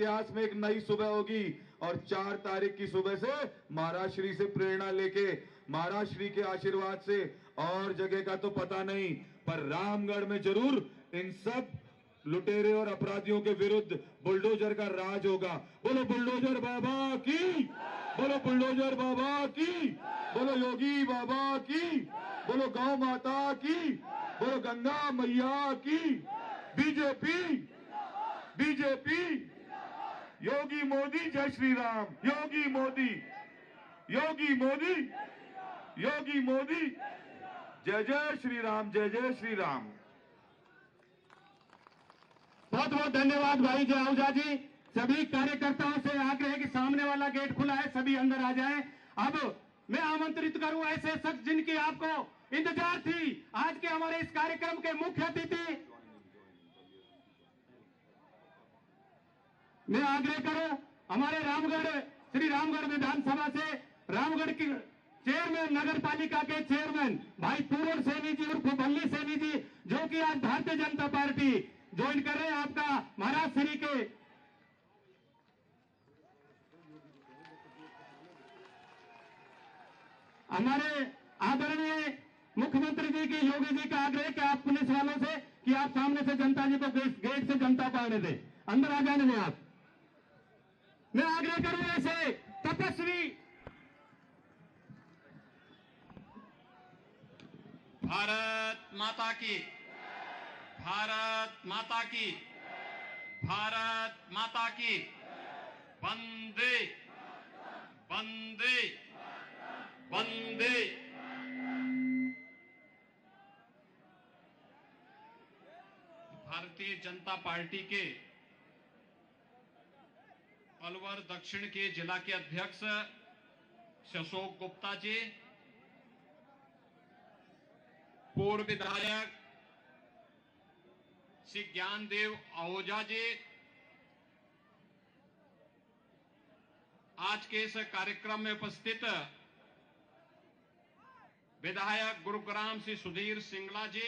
इतिहास में एक नई सुबह होगी और 4 तारीख की सुबह से महाराज श्री से प्रेरणा लेके, महाराज श्री के आशीर्वाद से, और जगह का तो पता नहीं, पर रामगढ़ में जरूर इन सब लुटेरे और अपराधियों के विरुद्ध बुलडोजर का राज होगा। बोलो बुलडोजर बाबा की, बोलो बुलडोजर बाबा की, बोलो योगी बाबा की, बोलो गौ माता की, बोलो गंगा मैया की। बीजेपी, बीजेपी, योगी मोदी, जय श्री राम। योगी मोदी, योगी मोदी, योगी मोदी, जय जय श्री राम, जय जय श्री राम। बहुत बहुत धन्यवाद भाई जय आहूजा जी। सभी कार्यकर्ताओं से आग्रह है कि सामने वाला गेट खुला है, सभी अंदर आ जाएं। अब मैं आमंत्रित करूं ऐसे शख्स जिनकी आपको इंतजार थी, आज के हमारे इस कार्यक्रम के मुख्य अतिथि। मैं आग्रह करूं हमारे रामगढ़, श्री रामगढ़ विधानसभा से रामगढ़ की चेयरमैन, नगर पालिका के चेयरमैन भाई पूर्ण सैनी जी उर्फ बल्ली सैनी जी, जो कि आज भारतीय जनता पार्टी ज्वाइन कर रहे हैं आपका महाराज श्री के। हमारे आदरणीय मुख्यमंत्री जी की, योगी जी का आग्रह कि आप पुलिस वालों से कि आप सामने से जनता जी को गेट से जनता पाने दे, अंदर आ जाने दें आप। मैं आग्रह करूं ऐसे तपस्वी। भारत माता की, भारत माता की, भारत माता की। वंदे वंदे वंदे। भारतीय जनता पार्टी के अलवर दक्षिण के जिला के अध्यक्ष अशोक गुप्ता जी, पूर्व विधायक श्री ज्ञानदेव आहूजा जी, आज के इस कार्यक्रम में उपस्थित विधायक गुरुग्राम श्री सुधीर सिंगला जी,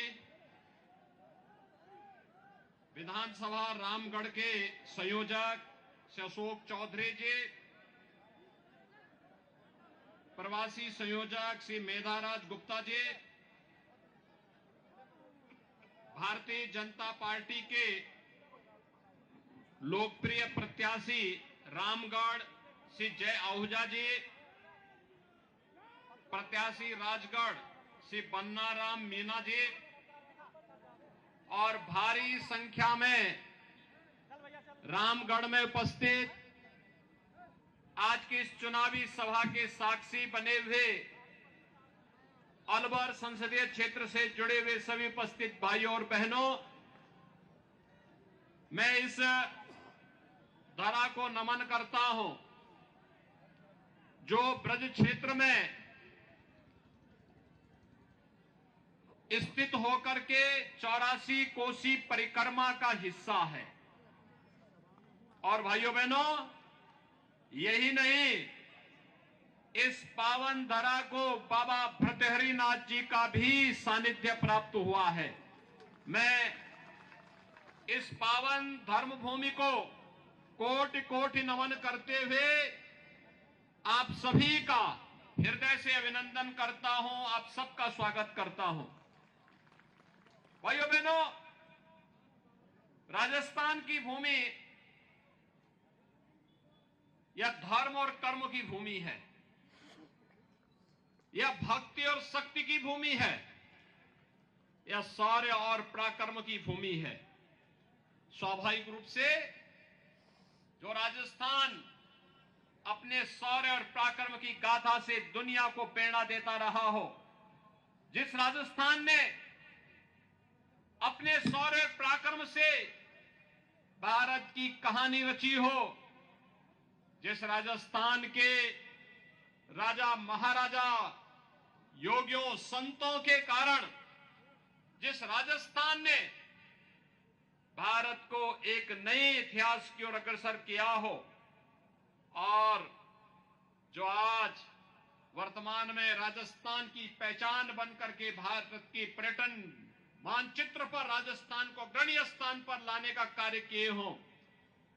विधानसभा रामगढ़ के संयोजक श्री अशोक चौधरी जी, प्रवासी संयोजक श्री मेधाराज गुप्ता जी, भारतीय जनता पार्टी के लोकप्रिय प्रत्याशी रामगढ़ श्री जय आहूजा जी, प्रत्याशी राजगढ़ श्री बन्नाराम मीना जी, और भारी संख्या में रामगढ़ में उपस्थित आज की इस चुनावी सभा के साक्षी बने हुए अलवर संसदीय क्षेत्र से जुड़े हुए सभी उपस्थित भाइयों और बहनों, मैं इस धरा को नमन करता हूं जो ब्रज क्षेत्र में स्थित होकर के 84 कोसी परिक्रमा का हिस्सा है। और भाइयों बहनों, यही नहीं, इस पावन धरा को बाबा भृतहरिनाथ जी का भी सानिध्य प्राप्त हुआ है। मैं इस पावन धर्म भूमि को कोटि कोटि नमन करते हुए आप सभी का हृदय से अभिनंदन करता हूं, आप सबका स्वागत करता हूं। भाइयों बहनों, राजस्थान की भूमि यह धर्म और कर्म की भूमि है, यह भक्ति और शक्ति की भूमि है, यह शौर्य और पराक्रम की भूमि है। स्वाभाविक रूप से जो राजस्थान अपने शौर्य और पराक्रम की गाथा से दुनिया को प्रेरणा देता रहा हो, जिस राजस्थान ने अपने शौर्य और पराक्रम से भारत की कहानी रची हो, जिस राजस्थान के राजा महाराजा योगियों संतों के कारण जिस राजस्थान ने भारत को एक नए इतिहास की ओर अग्रसर किया हो, और जो आज वर्तमान में राजस्थान की पहचान बनकर के भारत की पर्यटन मानचित्र पर राजस्थान को अग्रणी स्थान पर लाने का कार्य किए हों,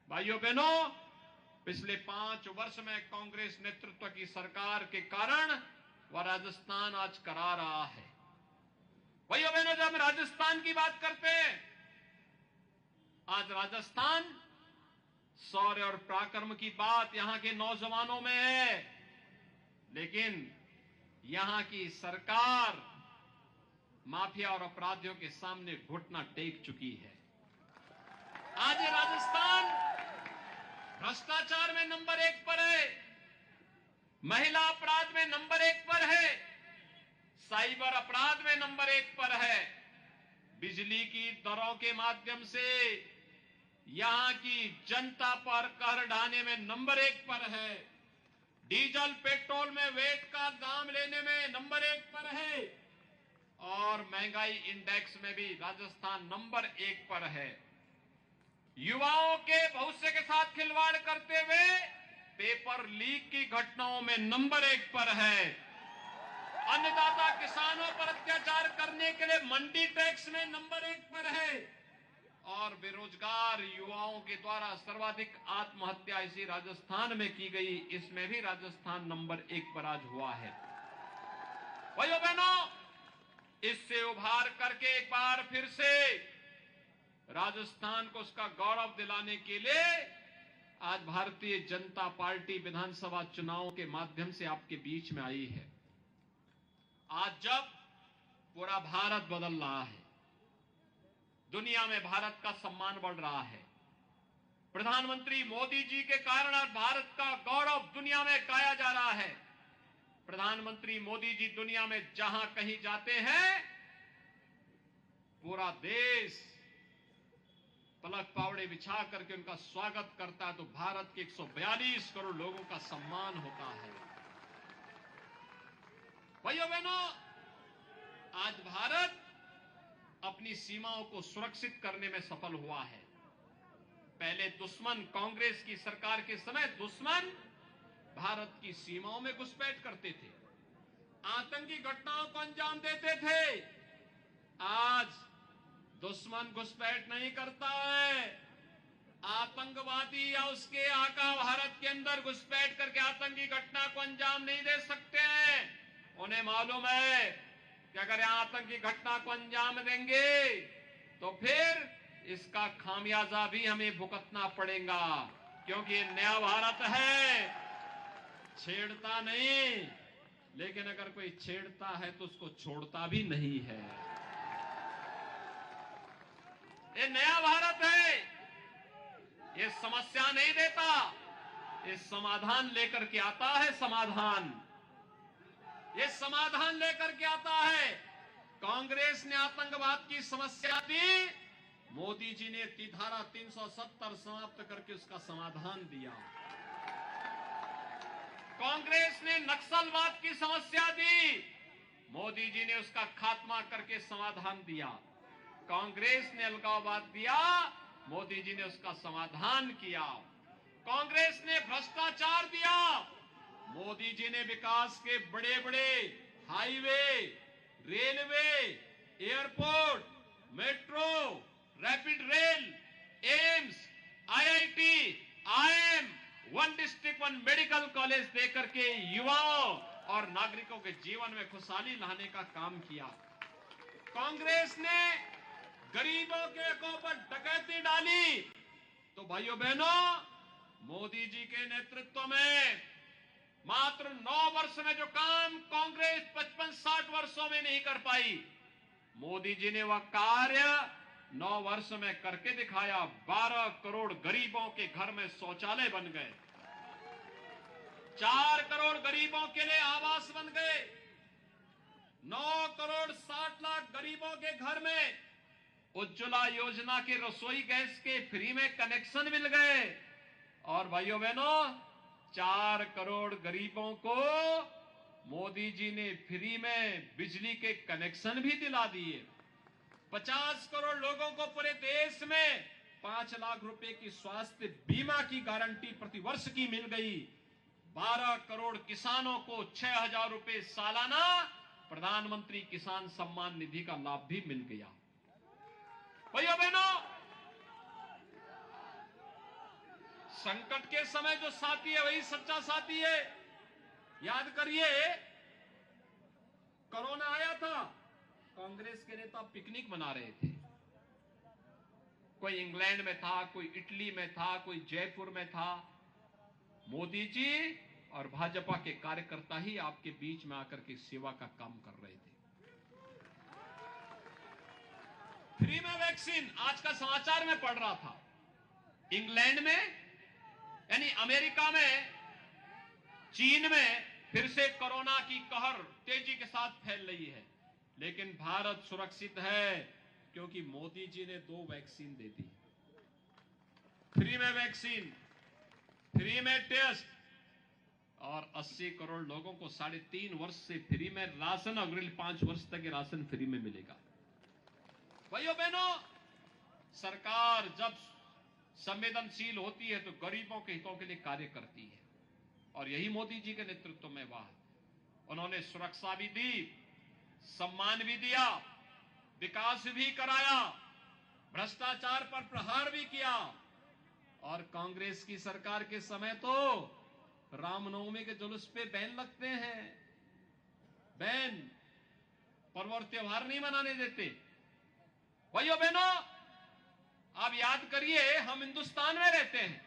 भाइयों बहनों, पिछले 5 वर्ष में कांग्रेस नेतृत्व की सरकार के कारण वह राजस्थान आज करा रहा है। भाइयों बहनों, जब हम राजस्थान की बात करते हैं, आज राजस्थान शौर्य और पराक्रम की बात यहां के नौजवानों में है, लेकिन यहां की सरकार माफिया और अपराधियों के सामने घुटना टेक चुकी है। आज ये राजस्थान भ्रष्टाचार में नंबर 1 पर है, महिला अपराध में नंबर 1 पर है, साइबर अपराध में नंबर 1 पर है, बिजली की दरों के माध्यम से यहां की जनता पर कहर ढाने में नंबर 1 पर है, डीजल पेट्रोल में वेट का दाम लेने में नंबर 1 पर है, और महंगाई इंडेक्स में भी राजस्थान नंबर 1 पर है। युवाओं के भविष्य के साथ खिलवाड़ करते हुए पेपर लीक की घटनाओं में नंबर 1 पर है, अन्नदाता किसानों पर अत्याचार करने के लिए मंडी टैक्स में नंबर 1 पर है, और बेरोजगार युवाओं के द्वारा सर्वाधिक आत्महत्या इसी राजस्थान में की गई, इसमें भी राजस्थान नंबर 1 पर आज हुआ है। भाइयों बहनों, इससे उभार करके एक बार फिर से राजस्थान को उसका गौरव दिलाने के लिए आज भारतीय जनता पार्टी विधानसभा चुनाव के माध्यम से आपके बीच में आई है। आज जब पूरा भारत बदल रहा है, दुनिया में भारत का सम्मान बढ़ रहा है, प्रधानमंत्री मोदी जी के कारण आज भारत का गौरव दुनिया में गाया जा रहा है। प्रधानमंत्री मोदी जी दुनिया में जहां कहीं जाते हैं, पूरा देश पलक पावड़े बिछा करके उनका स्वागत करता है, तो भारत के 142 करोड़ लोगों का सम्मान होता है। भाइयों बहनों, आज भारत अपनी सीमाओं को सुरक्षित करने में सफल हुआ है। पहले दुश्मन, कांग्रेस की सरकार के समय दुश्मन भारत की सीमाओं में घुसपैठ करते थे, आतंकी घटनाओं को अंजाम देते थे। आज दुश्मन घुसपैठ नहीं करता है, आतंकवादी या उसके आका भारत के अंदर घुसपैठ करके आतंकी घटना को अंजाम नहीं दे सकते हैं। उन्हें मालूम है कि अगर यहां आतंकी घटना को अंजाम देंगे तो फिर इसका खामियाजा भी हमें भुगतना पड़ेगा, क्योंकि ये नया भारत है, छेड़ता नहीं, लेकिन अगर कोई छेड़ता है तो उसको छोड़ता भी नहीं है। ये नया भारत है, ये समस्या नहीं देता, ये समाधान लेकर के आता है। समाधान, ये समाधान लेकर के आता है। कांग्रेस ने आतंकवाद की समस्या दी, मोदी जी ने धारा 370 समाप्त करके उसका समाधान दिया। कांग्रेस ने नक्सलवाद की समस्या दी, मोदी जी ने उसका खात्मा करके समाधान दिया। कांग्रेस ने अलगाववाद दिया, मोदी जी ने उसका समाधान किया। कांग्रेस ने भ्रष्टाचार दिया, मोदी जी ने विकास के बड़े बड़े highway, railway, airport, metro, rapid rail, AIIMS, IIT, IIM, 1 district 1 medical college देकर के युवाओं और नागरिकों के जीवन में खुशहाली लाने का काम किया। कांग्रेस ने गरीबों के ऊपर डकैती डाली, तो भाइयों बहनों, मोदी जी के नेतृत्व में मात्र 9 वर्ष में जो काम कांग्रेस 55-60 वर्षों में नहीं कर पाई, मोदी जी ने वह कार्य 9 वर्ष में करके दिखाया। 12 करोड़ गरीबों के घर में शौचालय बन गए, 4 करोड़ गरीबों के लिए आवास बन गए, 9 करोड़ 60 लाख गरीबों के घर में उज्ज्वला योजना के रसोई गैस के फ्री में कनेक्शन मिल गए, और भाइयों बहनों 4 करोड़ गरीबों को मोदी जी ने फ्री में बिजली के कनेक्शन भी दिला दिए। 50 करोड़ लोगों को पूरे देश में 5 लाख रुपए की स्वास्थ्य बीमा की गारंटी प्रतिवर्ष की मिल गई। 12 करोड़ किसानों को 6,000 रुपए सालाना प्रधानमंत्री किसान सम्मान निधि का लाभ भी मिल गया। भाइयों बहनों, संकट के समय जो साथी है वही सच्चा साथी है। याद करिए, कोरोना आया था, कांग्रेस के नेता पिकनिक मना रहे थे। कोई इंग्लैंड में था, कोई इटली में था, कोई जयपुर में था। मोदी जी और भाजपा के कार्यकर्ता ही आपके बीच में आकर के सेवा का काम कर रहे थे। फ्री में वैक्सीन, आज का समाचार में पढ़ रहा था, इंग्लैंड में, यानी अमेरिका में, चीन में फिर से कोरोना की कहर तेजी के साथ फैल रही है, लेकिन भारत सुरक्षित है क्योंकि मोदी जी ने 2 वैक्सीन दे दी। फ्री में वैक्सीन, फ्री में टेस्ट, और 80 करोड़ लोगों को 3.5 वर्ष से फ्री में राशन, अगले 5 वर्ष तक ये राशन फ्री में मिलेगा। भाइयों बहनों, सरकार जब संवेदनशील होती है तो गरीबों के हितों के लिए कार्य करती है, और यही मोदी जी के नेतृत्व में हुआ। उन्होंने सुरक्षा भी दी, सम्मान भी दिया, विकास भी कराया, भ्रष्टाचार पर प्रहार भी किया। और कांग्रेस की सरकार के समय तो रामनवमी के जुलूस पे बैन लगते हैं, बैन, पर्व और त्योहार नहीं मनाने देते। भाइयों बहनों, आप याद करिए, हम हिंदुस्तान में रहते हैं,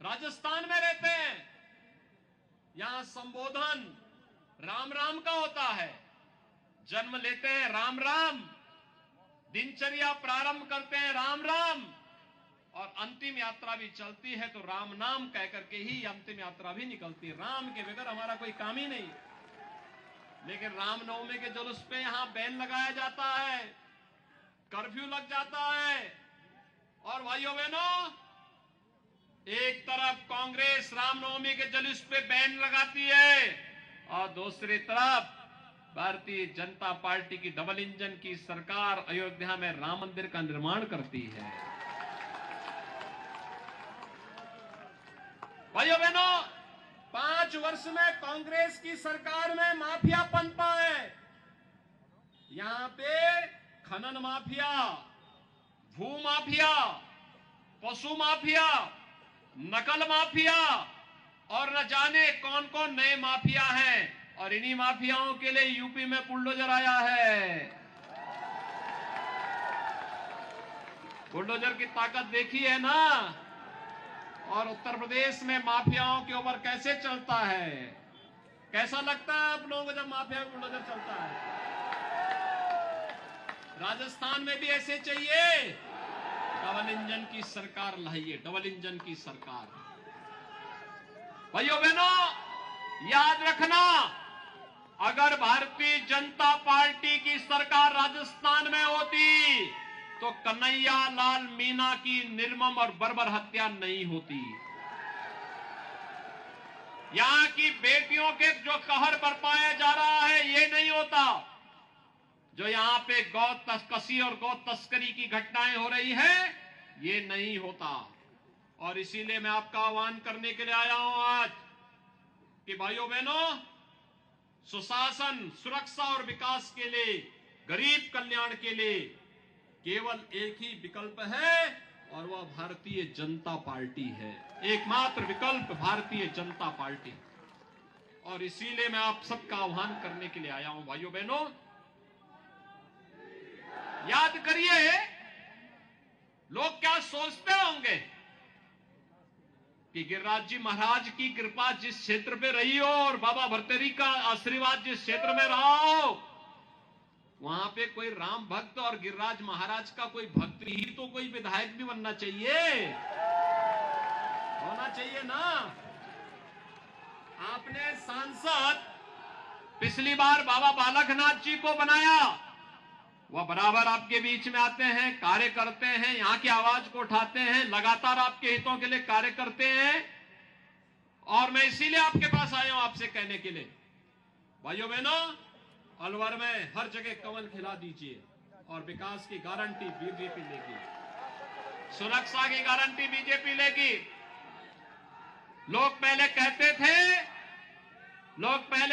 राजस्थान में रहते हैं, यहां संबोधन राम राम का होता है। जन्म लेते हैं राम राम, दिनचर्या प्रारंभ करते हैं राम राम, और अंतिम यात्रा भी चलती है तो राम नाम कह करके ही अंतिम यात्रा भी निकलती है। राम के बगैर हमारा कोई काम ही नहीं। लेकिन रामनवमी के जुलूस पे यहां बैन लगाया जाता है, कर्फ्यू लग जाता है। और भाइयों बहनों, एक तरफ कांग्रेस रामनवमी के जुलूस पे बैन लगाती है, और दूसरी तरफ भारतीय जनता पार्टी की डबल इंजन की सरकार अयोध्या में राम मंदिर का निर्माण करती है। भाइयों बहनों, 5 वर्ष में कांग्रेस की सरकार में माफिया पनपा है। यहां पे खनन माफिया, भू माफिया, पशु माफिया, नकल माफिया, और न जाने कौन कौन नए माफिया हैं। और इन्हीं माफियाओं के लिए यूपी में बुलडोजर आया है। बुलडोजर की ताकत देखी है ना, और उत्तर प्रदेश में माफियाओं के ऊपर कैसे चलता है। कैसा लगता है आप लोगों को जब माफिया बुलडोजर चलता है? राजस्थान में भी ऐसे चाहिए, डबल इंजन की सरकार लाइए, डबल इंजन की सरकार। भाइयों बहनों, याद रखना, अगर भारतीय जनता पार्टी की सरकार राजस्थान में होती तो कन्हैया लाल मीणा की निर्मम और बर्बर हत्या नहीं होती। यहां की बेटियों के जो कहर बरपाया जा रहा है ये नहीं होता। जो यहां पे गौ तस्करी और गौ तस्करी की घटनाएं हो रही है ये नहीं होता। और इसीलिए मैं आपका आह्वान करने के लिए आया हूं आज कि भाइयों बहनों, सुशासन, सुरक्षा और विकास के लिए, गरीब कल्याण के लिए केवल एक ही विकल्प है, और वह भारतीय जनता पार्टी है। एकमात्र विकल्प भारतीय जनता पार्टी। और इसीलिए मैं आप सबका आह्वान करने के लिए आया हूं। भाइयों बहनों, याद करिए, लोग क्या सोचते होंगे कि गिरिराज जी महाराज की कृपा जिस क्षेत्र पे रही हो और बाबा भर्तृहरि का आशीर्वाद जिस क्षेत्र में रहा हो, वहां पे कोई राम भक्त और गिरिराज महाराज का कोई भक्त ही तो कोई विधायक भी बनना चाहिए, होना चाहिए ना। आपने सांसद पिछली बार बाबा बालकनाथ जी को बनाया, वह बराबर आपके बीच में आते हैं, कार्य करते हैं, यहां की आवाज को उठाते हैं, लगातार आपके हितों के लिए कार्य करते हैं। और मैं इसीलिए आपके पास आया हूं आपसे कहने के लिए, भाइयों बहनों, अलवर में हर जगह कमल खिला दीजिए, और विकास की गारंटी बीजेपी लेगी, सुरक्षा की गारंटी बीजेपी लेगी। लोग पहले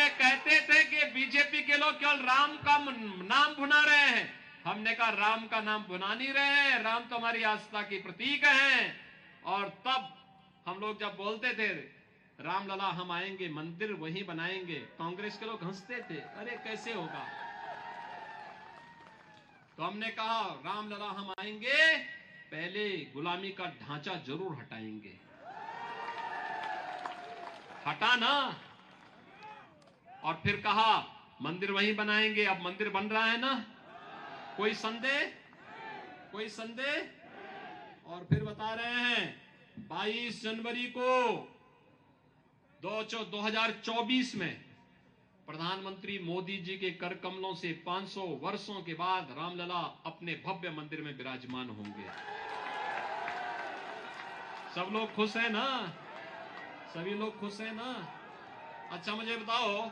कहते थे कि बीजेपी के लोग केवल राम का नाम भुना रहे हैं। हमने कहा राम का नाम भुना नहीं रहे हैं, राम तो हमारी आस्था की प्रतीक हैं। और तब हम लोग जब बोलते थे रामलला हम आएंगे, मंदिर वहीं बनाएंगे, कांग्रेस के लोग हंसते थे, अरे कैसे होगा। तो हमने कहा रामलला हम आएंगे, पहले गुलामी का ढांचा जरूर हटाएंगे। हटा ना, और फिर कहा मंदिर वहीं बनाएंगे। अब मंदिर बन रहा है ना, कोई संदेह, कोई संदेह। और फिर बता रहे हैं 22 जनवरी को 2024 में प्रधानमंत्री मोदी जी के कर कमलों से 500 वर्षों के बाद रामलला अपने भव्य मंदिर में विराजमान होंगे। सब लोग खुश हैं ना, सभी लोग खुश हैं ना। अच्छा मुझे बताओ,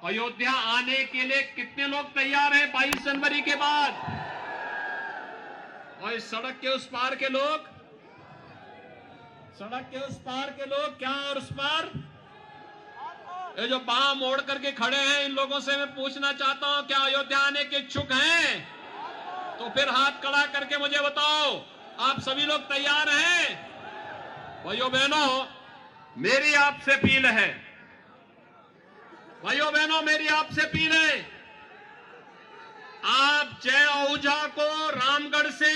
अयोध्या आने के लिए कितने लोग तैयार हैं 22 जनवरी के बाद? और इस सड़क के उस पार के लोग, सड़क के उस पार के लोग क्या, और उस पार ये जो बांह मोड़ करके खड़े हैं, इन लोगों से मैं पूछना चाहता हूं क्या अयोध्या आने के इच्छुक हैं? तो फिर हाथ खड़ा करके मुझे बताओ, आप सभी लोग तैयार हैं? भाइयों बहनों, मेरी आपसे अपील है, भाइयों बहनों मेरी आपसे अपील है, आप जय आहूजा को रामगढ़ से,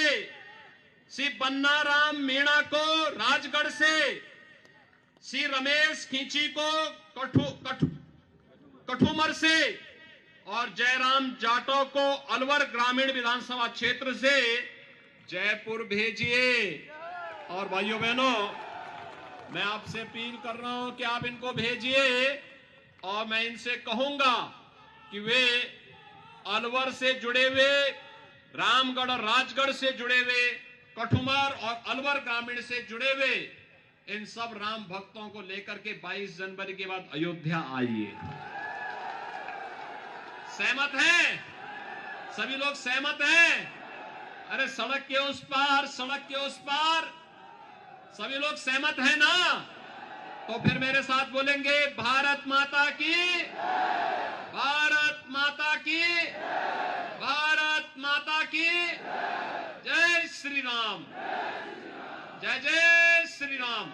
श्री बन्ना राम मीणा को राजगढ़ से, श्री रमेश खींची को कठुमर से और जयराम जाटव को अलवर ग्रामीण विधानसभा क्षेत्र से जयपुर भेजिए। और भाइयों बहनों, मैं आपसे अपील कर रहा हूं कि आप इनको भेजिए, और मैं इनसे कहूंगा कि वे अलवर से जुड़े हुए, रामगढ़ और राजगढ़ से जुड़े हुए, कठुमर और अलवर ग्रामीण से जुड़े हुए इन सब राम भक्तों को लेकर के 22 जनवरी के बाद अयोध्या आइए। सहमत हैं? सभी लोग सहमत हैं? अरे सड़क के उस पार, सड़क के उस पार, सभी लोग सहमत हैं ना? तो फिर मेरे साथ बोलेंगे भारत माता की, भारत माता की, भारत माता की जय श्री राम, जय जय श्री राम।